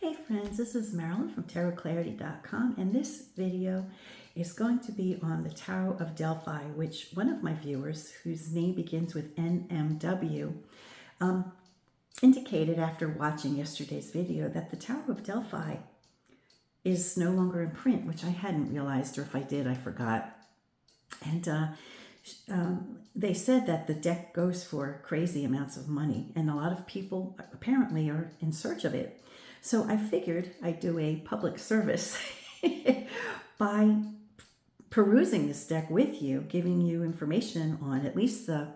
Hey friends, this is Marilyn from tarotclarity.com, and this video is going to be on the Tarot of Delphi, which one of my viewers, whose name begins with NMW, indicated after watching yesterday's video that the Tarot of Delphi is no longer in print, which I hadn't realized, or if I did, I forgot. And they said that the deck goes for crazy amounts of money, and a lot of people apparently are in search of it. So I figured I'd do a public service by perusing this deck with you, giving you information on at least the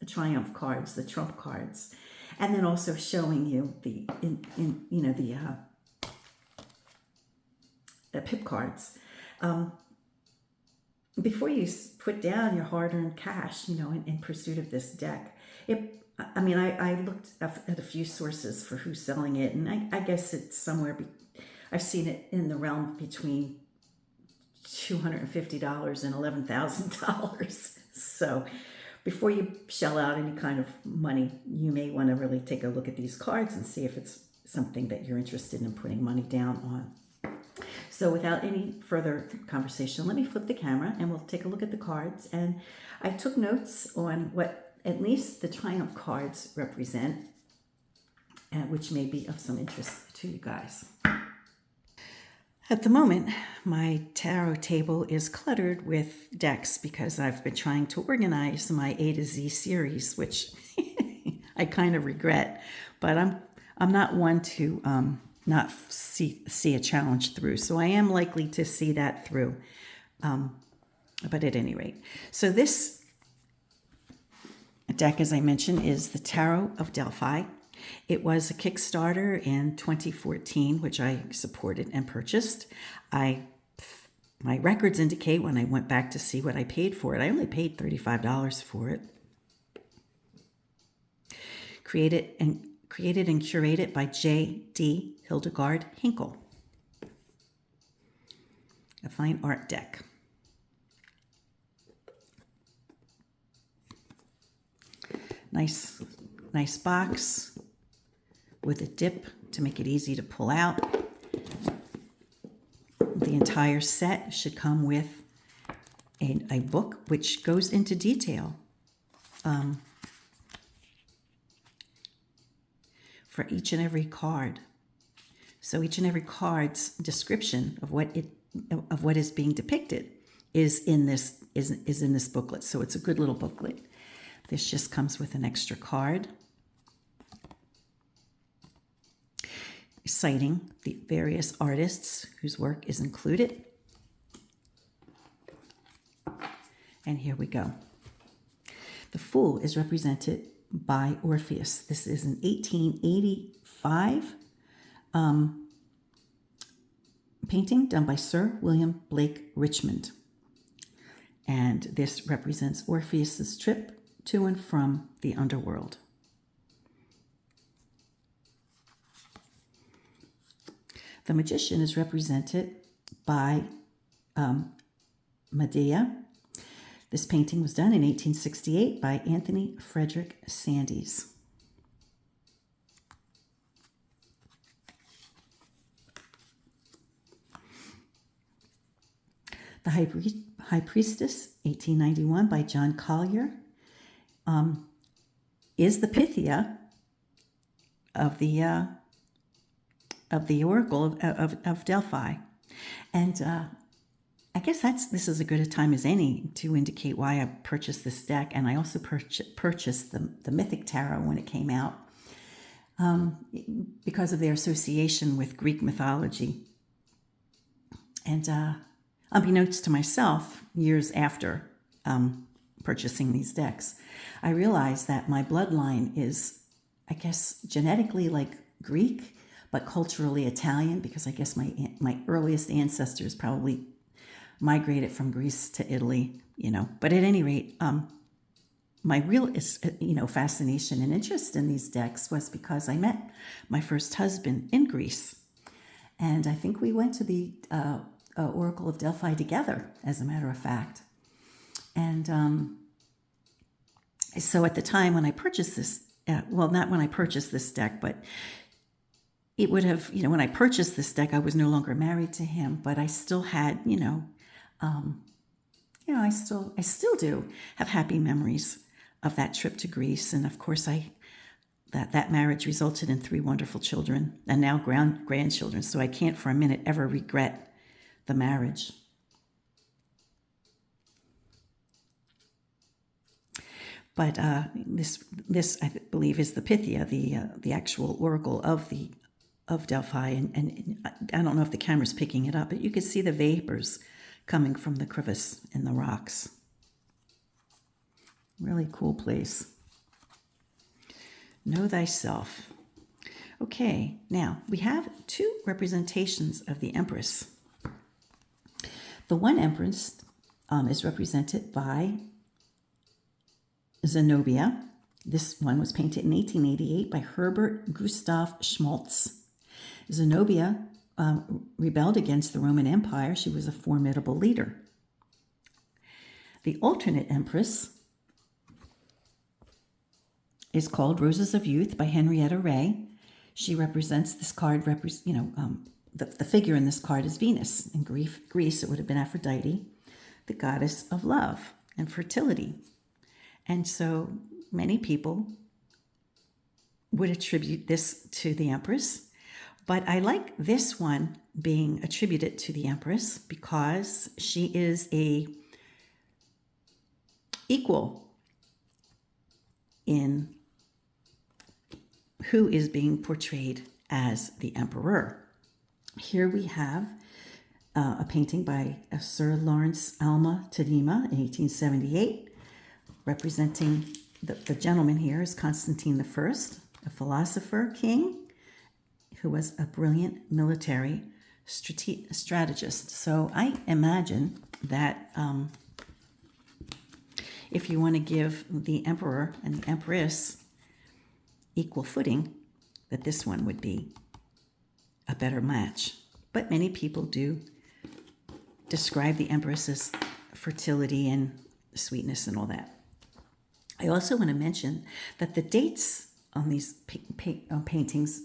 triumph cards, the trump cards, and then also showing you the pip cards. Before you put down your hard-earned cash, in pursuit of this deck, I looked at a few sources for who's selling it, and I guess it's somewhere, I've seen it in the realm between $250 and $11,000. So before you shell out any kind of money, you may want to really take a look at these cards and see if it's something that you're interested in putting money down on. So without any further conversation, let me flip the camera and we'll take a look at the cards. And I took notes on what at least the triumph cards represent, which may be of some interest to you guys. At the moment, my tarot table is cluttered with decks because I've been trying to organize my A to Z series, which I kind of regret, but I'm not one to not see a challenge through. So I am likely to see that through. But at any rate, so this deck, as I mentioned, is the Tarot of Delphi. It was a Kickstarter in 2014, which I supported and purchased. My records indicate when I went back to see what I paid for it, I only paid $35 for it. Created and curated by J.D. Hildegard Hinkel. A fine art deck. Nice box with a dip to make it easy to pull out. The entire set should come with a book which goes into detail for each and every card. So each and every card's description of what is being depicted is in this booklet. So it's a good little booklet. This just comes with an extra card citing the various artists whose work is included. And here we go. The Fool is represented by Orpheus. This is an 1885 painting done by Sir William Blake Richmond. And this represents Orpheus's trip to and from the underworld. The Magician is represented by Medea. This painting was done in 1868 by Anthony Frederick Sandys. The High Priestess, 1891 by John Collier, is the Pythia of the Oracle of Delphi. And I guess this is as good a time as any to indicate why I purchased this deck. And I also purchased the Mythic Tarot when it came out because of their association with Greek mythology. And unbeknownst to myself, years after purchasing these decks, I realized that my bloodline is, I guess, genetically like Greek, but culturally Italian, because I guess my earliest ancestors probably migrated from Greece to Italy, But at any rate, my real, fascination and interest in these decks was because I met my first husband in Greece. And I think we went to the Oracle of Delphi together, as a matter of fact. And so at the time when I purchased this, not when I purchased this deck, but it would have, when I purchased this deck, I was no longer married to him, but I still had, I still do have happy memories of that trip to Greece. And of course, that marriage resulted in 3 wonderful children and now grandchildren. So I can't for a minute ever regret the marriage. But this I believe is the Pythia, the actual oracle of Delphi, and I don't know if the camera's picking it up, but you can see the vapors coming from the crevice in the rocks. Really cool place. Know thyself. Okay, now we have 2 representations of the Empress. The one Empress is represented by Zenobia. This one was painted in 1888 by Herbert Gustav Schmaltz. Zenobia rebelled against the Roman Empire. She was a formidable leader. The alternate Empress is called Roses of Youth by Henrietta Ray. She represents, this card, the figure in this card is Venus. In Greece, it would have been Aphrodite, the goddess of love and fertility. And so many people would attribute this to the Empress. But I like this one being attributed to the Empress because she is a equal in who is being portrayed as the Emperor. Here we have a painting by Sir Lawrence Alma Tadema in 1878, representing the gentleman here is Constantine I, a philosopher king who was a brilliant military strategist. So I imagine that if you want to give the Emperor and the Empress equal footing, that this one would be a better match. But many people do describe the Empress as fertility and sweetness and all that. I also want to mention that the dates on these paintings,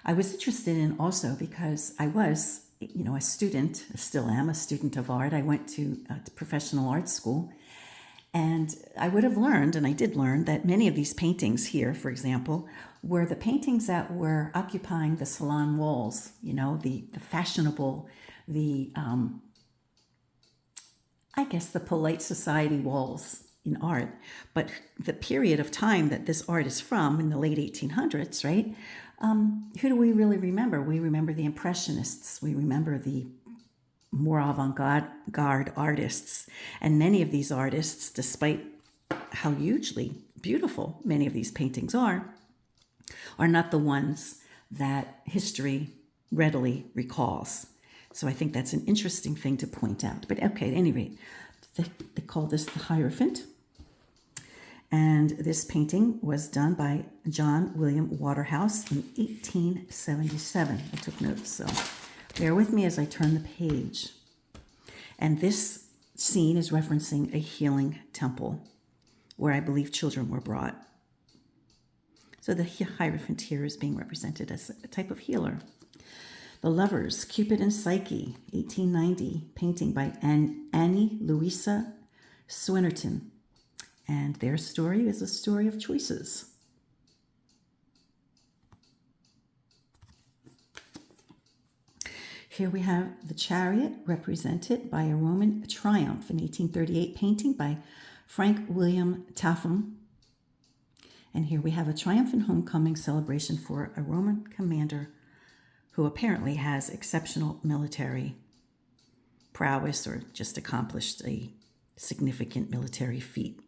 I was interested in also because I was, a student, still am a student of art. I went to professional art school, and I would have learned, and I did learn, that many of these paintings here, for example, were the paintings that were occupying the salon walls, the fashionable, the polite society walls in art. But the period of time that this art is from, in the late 1800s, right? Who do we really remember? We remember the Impressionists. We remember the more avant-garde artists. And many of these artists, despite how hugely beautiful many of these paintings are not the ones that history readily recalls. So I think that's an interesting thing to point out. But okay, at any rate, they call this the Hierophant. And this painting was done by John William Waterhouse in 1877. I took notes, so bear with me as I turn the page. And this scene is referencing a healing temple where I believe children were brought. So the Hierophant here is being represented as a type of healer. The Lovers, Cupid and Psyche, 1890, painting by Annie Louisa Swinnerton. And their story is a story of choices. Here we have the Chariot, represented by a Roman triumph, an 1838 painting by Frank William Tapham. And here we have a triumphant homecoming celebration for a Roman commander who apparently has exceptional military prowess or just accomplished a significant military feat.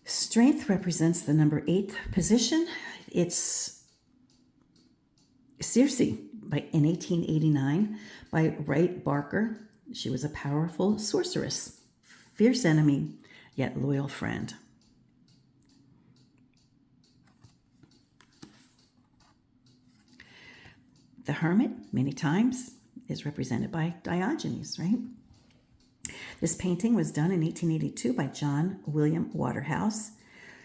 Strength represents the number 8th position. It's Circe in 1889 by Wright Barker. She was a powerful sorceress, fierce enemy, yet loyal friend. The Hermit, many times, is represented by Diogenes, right? This painting was done in 1882 by John William Waterhouse,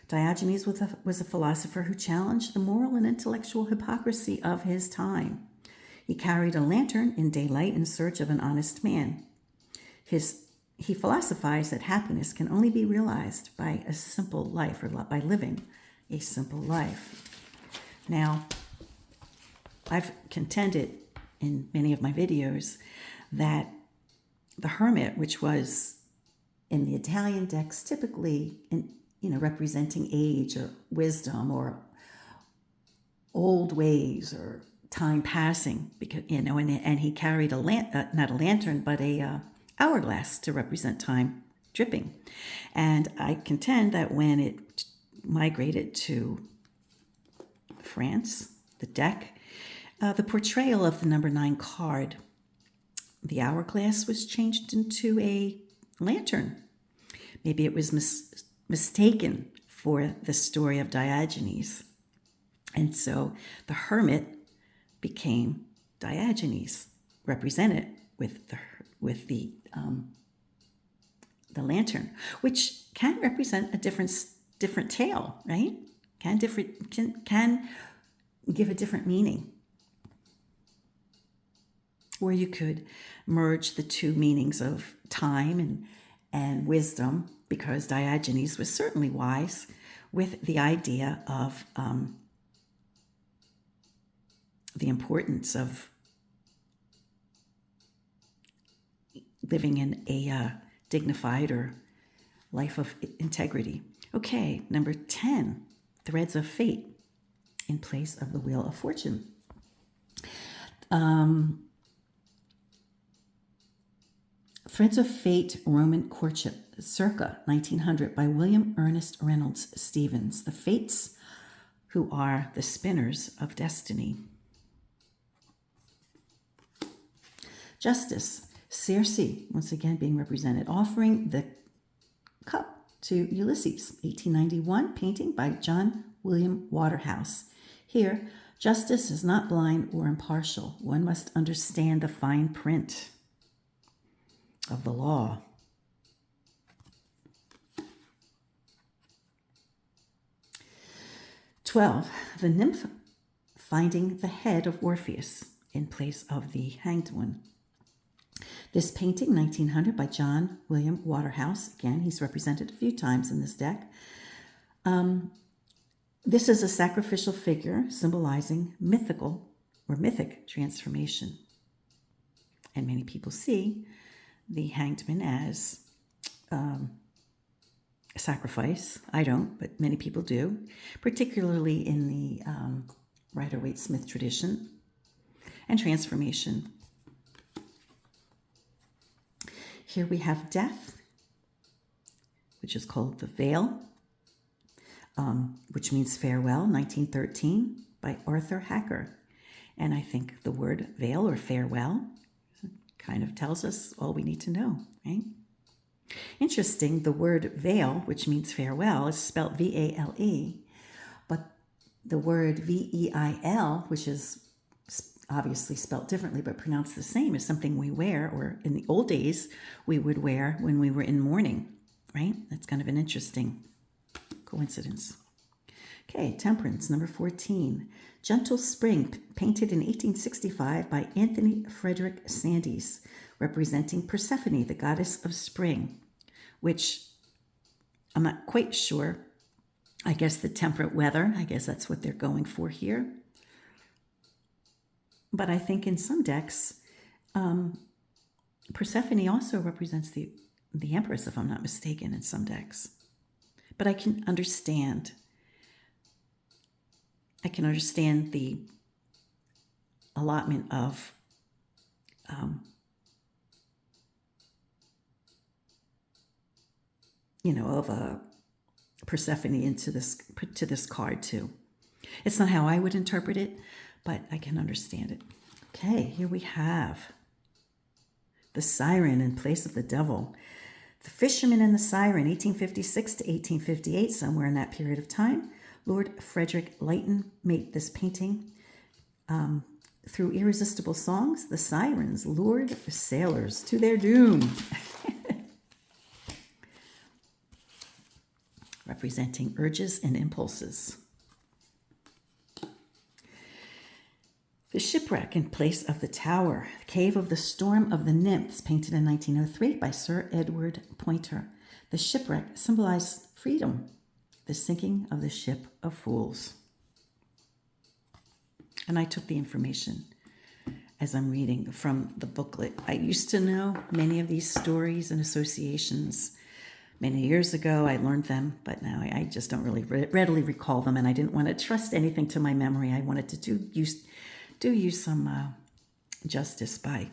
Diogenes was a philosopher who challenged the moral and intellectual hypocrisy of his time. He carried a lantern in daylight in search of an honest man. He philosophized that happiness can only be realized by a simple life, or by living a simple life. Now, I've contended in many of my videos that the hermit, which was in the Italian decks typically representing age or wisdom or old ways or time passing, because and he carried not a lantern but a hourglass to represent time dripping. And I contend that when it migrated to France, the deck, the portrayal of the number 9 card, the hourglass, was changed into a lantern. Maybe it was mistaken for the story of Diogenes. And so the hermit became Diogenes, represented with the lantern, which can represent a different tale, right? Can give a different meaning. Or you could merge the two meanings of time and wisdom, because Diogenes was certainly wise, with the idea of the importance of living in a dignified or life of integrity. Okay, number 10, threads of fate in place of the wheel of fortune. Threads of Fate, Roman Courtship, circa 1900, by William Ernest Reynolds Stevens. The Fates, who are the spinners of destiny. Justice, Circe, once again being represented, offering the cup to Ulysses, 1891, painting by John William Waterhouse. Here, justice is not blind or impartial. One must understand the fine print of the law. "12, the nymph finding the head of Orpheus in place of the hanged one. This painting, 1900, by John William Waterhouse. Again, he's represented a few times in this deck. This is a sacrificial figure symbolizing mythic transformation. And many people see the hanged man as a sacrifice. I don't, but many people do, particularly in the Rider-Waite-Smith tradition, and transformation. Here we have death, which is called the veil, which means farewell, 1913, by Arthur Hacker. And I think the word veil or farewell kind of tells us all we need to know, right? Interesting, the word veil, which means farewell, is spelled V-A-L-E, but the word V-E-I-L, which is obviously spelled differently but pronounced the same, is something we wear, or in the old days we would wear when we were in mourning, right? That's kind of an interesting coincidence. Okay, Temperance, number 14. Gentle Spring, painted in 1865 by Anthony Frederick Sandys, representing Persephone, the goddess of spring, which I'm not quite sure. I guess the temperate weather, I guess that's what they're going for here. But I think in some decks, Persephone also represents the Empress, if I'm not mistaken, in some decks. But I can understand the allotment of of a Persephone into this card too. It's not how I would interpret it, but I can understand it. Okay, here we have the Siren in place of the Devil. The Fisherman and the Siren, 1856 to 1858, somewhere in that period of time. Lord Frederick Leighton made this painting. Through irresistible songs, the sirens lured sailors to their doom. representing urges and impulses. The shipwreck in place of the tower, the cave of the storm of the nymphs, painted in 1903 by Sir Edward Poynter. The shipwreck symbolized freedom, the sinking of the ship of fools. And I took the information as I'm reading from the booklet. I used to know many of these stories and associations. Many years ago, I learned them, but now I just don't really readily recall them, and I didn't want to trust anything to my memory. I wanted to do use some justice by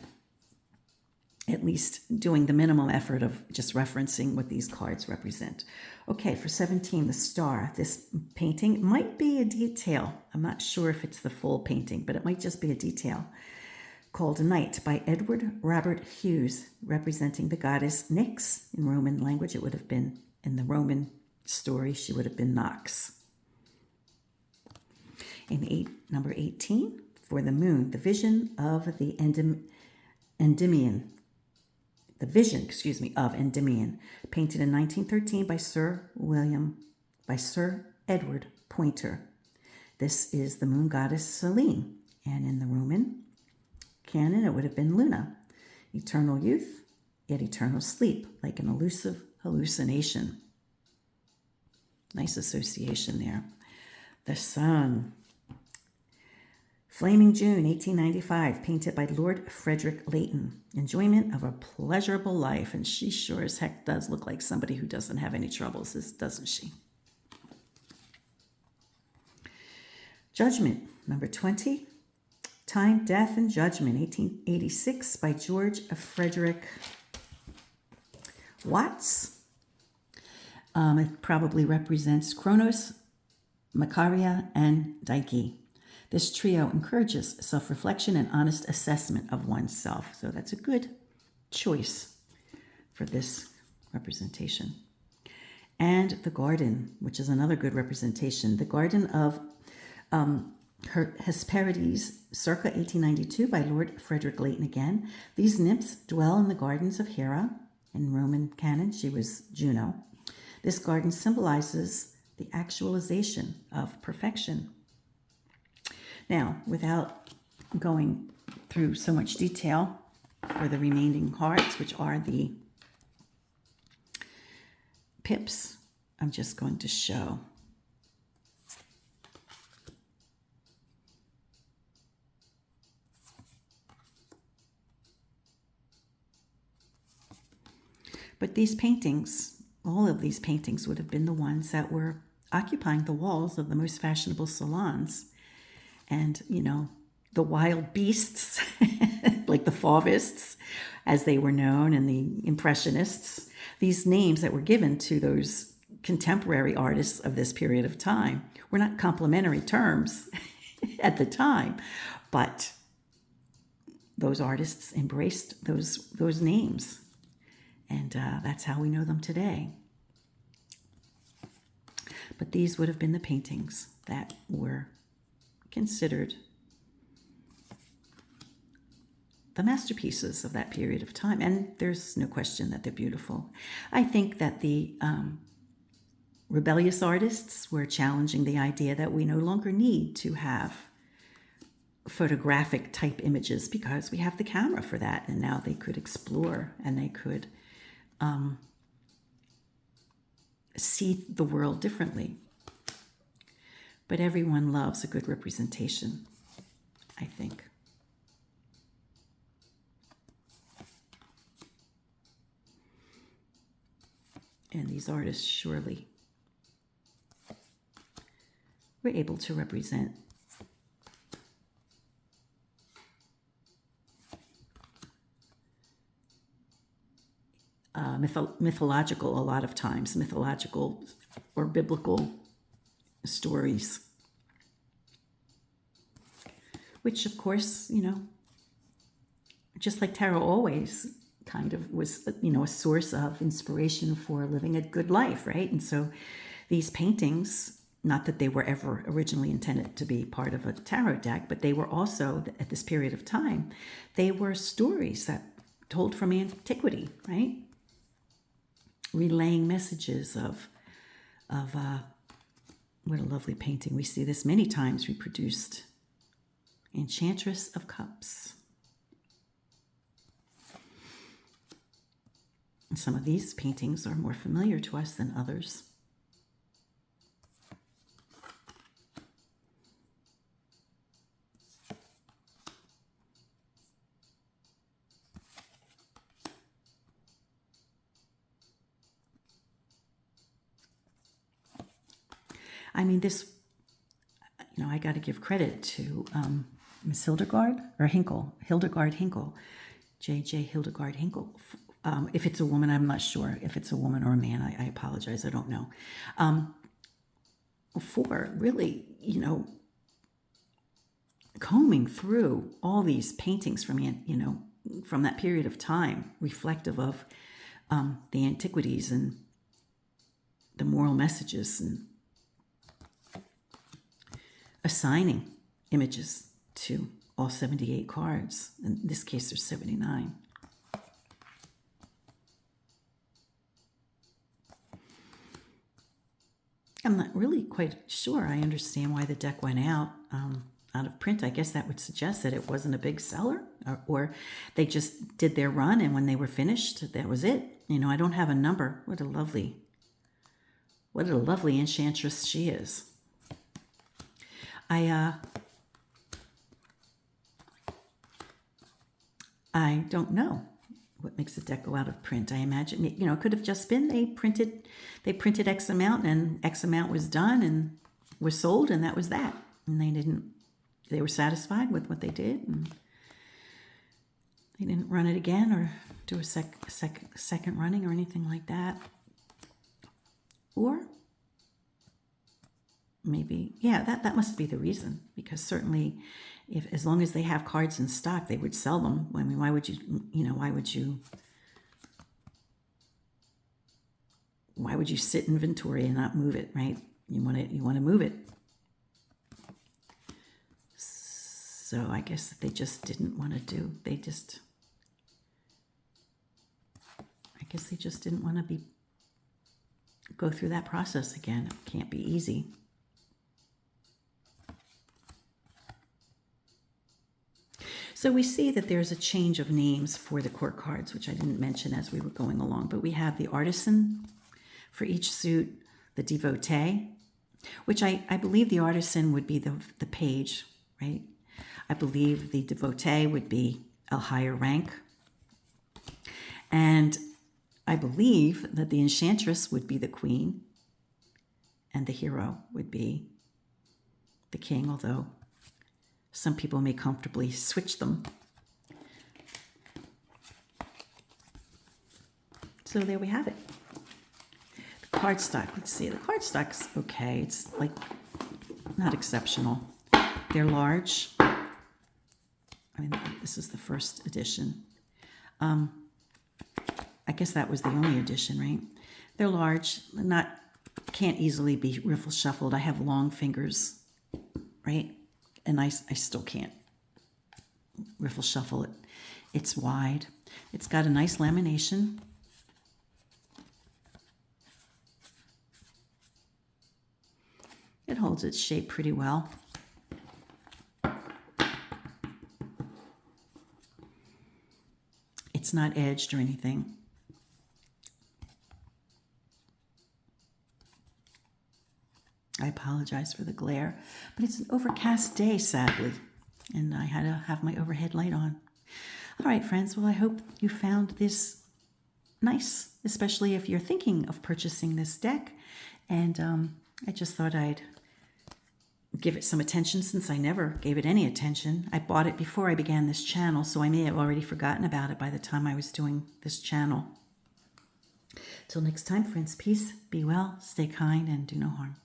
at least doing the minimum effort of just referencing what these cards represent. Okay, for 17, the star. This painting might be a detail. I'm not sure if it's the full painting, but it might just be a detail. Called Night by Edward Robert Hughes, representing the goddess Nyx. In Roman language, it would have been, in the Roman story, she would have been Nox. Number 18, for the moon, the vision of the Endymion. The vision, of Endymion, painted in 1913 by Sir Edward Poynter. This is the moon goddess Selene, and in the Roman canon, it would have been Luna, eternal youth, yet eternal sleep, like an elusive hallucination. Nice association there. The sun. Flaming June, 1895, painted by Lord Frederick Leighton. Enjoyment of a pleasurable life, and she sure as heck does look like somebody who doesn't have any troubles, doesn't she? Judgment, number 20. Time, Death, and Judgment, 1886, by George Frederick Watts. It probably represents Kronos, Macaria, and Dike. This trio encourages self-reflection and honest assessment of oneself. So that's a good choice for this representation. And the garden, which is another good representation. The garden of Hesperides, circa 1892, by Lord Frederick Leighton again. These nymphs dwell in the gardens of Hera. In Roman canon, she was Juno. This garden symbolizes the actualization of perfection. Now, without going through so much detail for the remaining cards, which are the pips, I'm just going to show. But these paintings, all of these paintings would have been the ones that were occupying the walls of the most fashionable salons. And, the wild beasts, like the Fauvists, as they were known, and the Impressionists, these names that were given to those contemporary artists of this period of time were not complimentary terms at the time, but those artists embraced those names. And that's how we know them today. But these would have been the paintings that were considered the masterpieces of that period of time. And there's no question that they're beautiful. I think that the rebellious artists were challenging the idea that we no longer need to have photographic type images because we have the camera for that. And now they could explore and they could see the world differently. But everyone loves a good representation, I think. And these artists surely were able to represent mythological, a lot of times, mythological or biblical stories, which of course, just like tarot always kind of was, a source of inspiration for living a good life, right? And so these paintings, not that they were ever originally intended to be part of a tarot deck, but they were also, at this period of time, they were stories that told from antiquity, right? Relaying messages of of, what a lovely painting. We see this many times reproduced. Enchantress of Cups. And some of these paintings are more familiar to us than others. I mean, this, you know, I got to give credit to Miss Hildegard Hinkel, J.J. Hildegard Hinkel. If it's a woman, I'm not sure if it's a woman or a man. I apologize. I don't know. For really, you know, combing through all these paintings from, you know, from that period of time, reflective of the antiquities and the moral messages, and assigning images to all 78 cards. In this case, there's 79. I'm not really quite sure I understand why the deck went out of print. I guess that would suggest that it wasn't a big seller, or they just did their run, and when they were finished, that was it. You know, I don't have a number. What a lovely enchantress she is. I don't know what makes a deck go out of print. I imagine, you know, it could have just been they printed X amount, and X amount was done and was sold, and that was that. And they were satisfied with what they did, and they didn't run it again or do a second running or anything like that. Or maybe, yeah, that must be the reason, because certainly as long as they have cards in stock, they would sell them. I mean, why would you sit inventory and not move it, right? You want to move it. So I guess that they just didn't want to go through that process again. It can't be easy. So we see that there's a change of names for the court cards, which I didn't mention as we were going along, but we have the artisan for each suit, the devotee, which I believe the artisan would be the page, right? I believe the devotee would be a higher rank. And I believe that the enchantress would be the queen, and the hero would be the king, although some people may comfortably switch them. So there we have it. The cardstock, let's see, the cardstock's okay. It's like not exceptional. They're large. I mean, this is the first edition. I guess that was the only edition, right? They're large, can't easily be riffle shuffled. I have long fingers, right? And I still can't riffle shuffle it. It's wide. It's got a nice lamination. It holds its shape pretty well. It's not edged or anything. I apologize for the glare, but it's an overcast day, sadly, and I had to have my overhead light on. All right, friends, well, I hope you found this nice, especially if you're thinking of purchasing this deck, and I just thought I'd give it some attention since I never gave it any attention. I bought it before I began this channel, so I may have already forgotten about it by the time I was doing this channel. Till next time, friends, peace, be well, stay kind, and do no harm.